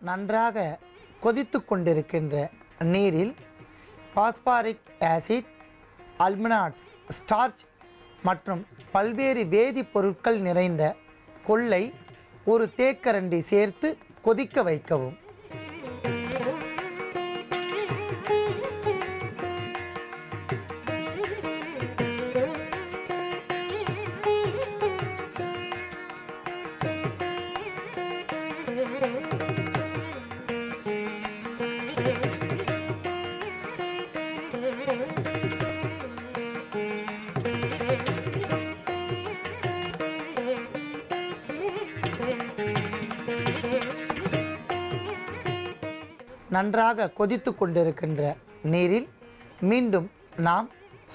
நன்றாக கொதித்து கொண்டிருக்கின்ற நீரில் பாஸ்பாரிக் ஆசிட், அல்மினாட்ஸ், ஸ்டார்ச் மற்றும் பல்வேறு வேதிப்பொருட்கள் நிறைந்த கொள்ளை ஒரு தேக்கரண்டி சேர்த்து கொதிக்க வைக்கவும். நன்றாக கொதித்து கொண்டிருக்கின்ற நீரில் மீண்டும் நாம்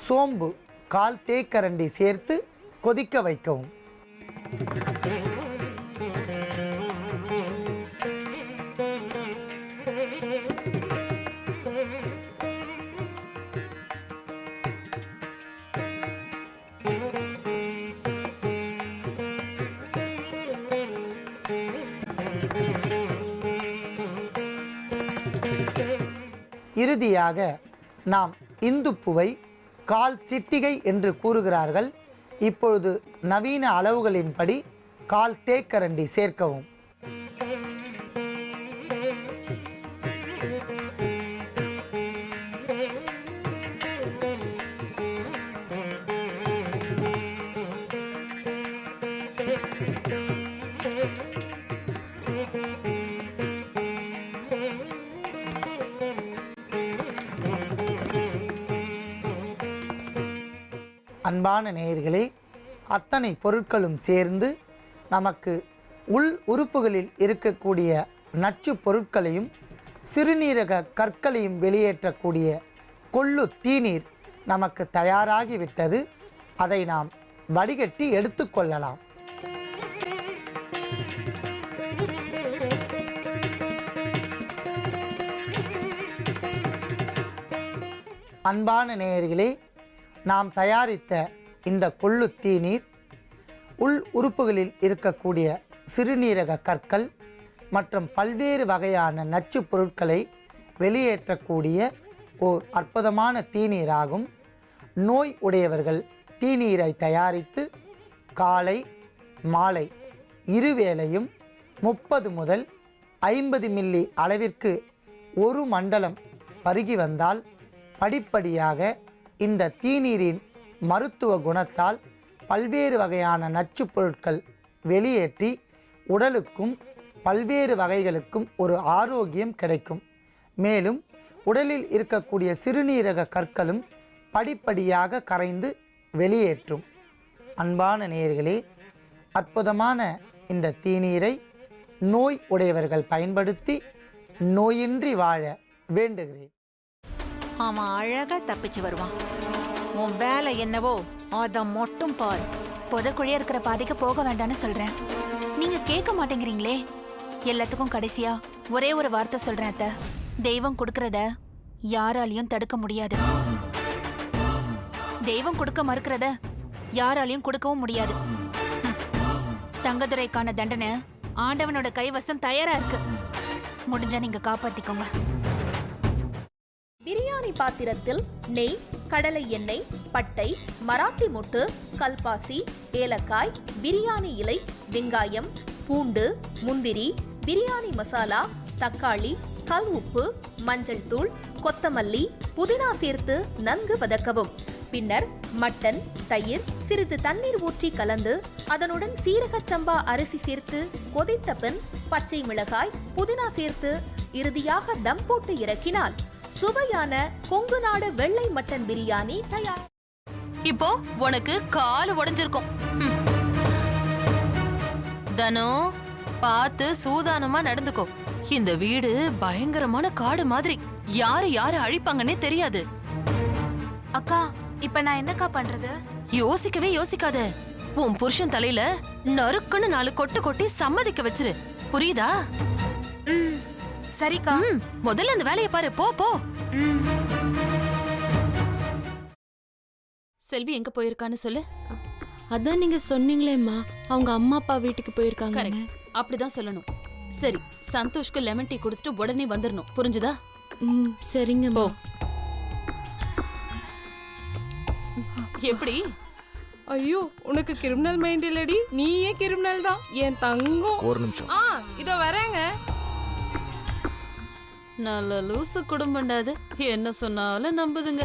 சோம்பு 1/4 தேக்கரண்டி சேர்த்து கொதிக்க வைக்கவும். இறுதியாக நாம் இந்துப்புவை 1/4 சிட்டிகை என்று கூறுகிறார்கள். இப்பொழுது நவீன அளவுகளின்படி 1/4 தேக்கரண்டி சேர்க்கவும். அன்பான நேயர்களே, அத்தனை பொருட்களும் சேர்ந்து நமக்கு உள் உறுப்புகளில் இருக்கக்கூடிய நச்சு பொருட்களையும் சிறுநீரக கற்களையும் வெளியேற்றக்கூடிய கொள்ளு தீநீர் நமக்கு தயாராகிவிட்டது. அதை நாம் வடிகட்டி எடுத்துக்கொள்ளலாம். அன்பான நேயர்களே, நாம் தயாரித்த இந்த கொள்ளு தீநீர் உள் உறுப்புகளில் இருக்கக்கூடிய சிறுநீரக கற்கள் மற்றும் பல்வேறு வகையான நச்சு பொருட்களை வெளியேற்றக்கூடிய ஓர் அற்புதமான தீநீராகும். நோய் உடையவர்கள் தீநீரை தயாரித்து காலை மாலை இருவேளையும் 30 முதல் 50 மில்லி அளவிற்கு ஒரு மண்டலம் பருகி வந்தால் படிப்படியாக இந்த தீநீரின் மருத்துவ குணத்தால் பல்வேறு வகையான நச்சு பொருட்கள் வெளியேற்றி உடலுக்கும் பல்வேறு வகைகளுக்கும் ஒரு ஆரோக்கியம் கிடைக்கும். மேலும் உடலில் இருக்கக்கூடிய சிறுநீரக கற்களும் படிப்படியாக கரைந்து வெளியேற்றும். அன்பான நேயர்களே, அற்புதமான இந்த தீநீரை நோய் உடையவர்கள் பயன்படுத்தி நோயின்றி வாழ வேண்டுகிறேன். அவன் அழகா தப்பிச்சு வருவான். உன் வேலை என்னவோ அத மட்டும் பாரு. புதக்குழியா இருக்கிற பாதைக்கு போக வேண்டாம்னு சொல்றேன். நீங்க கேட்க மாட்டேங்கிறீங்களே. எல்லாத்துக்கும் கடைசியா ஒரே ஒரு வார்த்தை சொல்றேன் அத்தை. தெய்வம் கொடுக்கறத யாராலையும் தடுக்க முடியாது. தெய்வம் கொடுக்க மறுக்கிறத யாராலையும் கொடுக்கவும் முடியாது. தங்கதுரைக்கான தண்டனை ஆண்டவனோட கைவசம் தயாரா இருக்கு. முடிஞ்சா நீங்க காப்பாத்திக்கோங்க. பிரியாணி பாத்திரத்தில் நெய், கடலை எண்ணெய், பட்டை, மராட்டி மொட்டு, கல்பாசி, ஏலக்காய், பிரியாணி இலை, வெங்காயம், பூண்டு, முந்திரி, பிரியாணி மசாலா, தக்காளி, கல் உப்பு, மஞ்சள் தூள், கொத்தமல்லி, புதினா சேர்த்து நன்கு வதக்கவும். பின்னர் மட்டன், தயிர், சிறிது தண்ணீர் ஊற்றி கலந்து அதனுடன் சீரக சம்பா அரிசி சேர்த்து கொதித்த பின் பச்சை மிளகாய், புதினா சேர்த்து இறுதியாக தம் போட்டு இறக்கினால் சுவையான கொங்கு நாடு வெள்ளை மட்டன் பிரியாணி தயார். இப்போ உனக்கு கால் உடைஞ்சிருக்கும். தனோ, பார்த்து சூதானமா நடந்துக்கோ. இந்த வீடு பயங்கரமான காடு மாதிரி. யாரு யாரு அழிப்பாங்கன்னே தெரியாது. அக்கா, இப்ப நான் என்னக்கா பண்றது? யோசிக்கவே யோசிக்காத. உன் புருஷன் தலையில நறுக்குன்னு 4 கொட்டு கொட்டி சம்மதிக்க வச்சிரு. புரியுதா? சரிக்கா. முதல்ல அந்த வேலையை பாரு. போ போ. செல்வி எங்க போயிருக்கான்னு சொல்லு. அதான் நீங்க சொன்னீங்களேம்மா, அவங்க அம்மா அப்பா வீட்டுக்கு போயிருக்காங்க. அப்படிதான் சொல்லணும். சரி, சந்தோஷ்க்கு லெமன் டீ கொடுத்துட்டு உடனே வந்துடணும், புரிஞ்சுதா? சரிங்க போ. எப்படி? ஐயோ, உனக்கு கிரிமினல் மைண்ட் இல்லடி, நீயே கிரிமினல் தான் என் தங்கம். ஒரு நிமிஷம். இதோ வரேங்க. நல்ல லூசு குடும்பம்டாது, என்ன சொன்னாலும் நம்புதுங்க.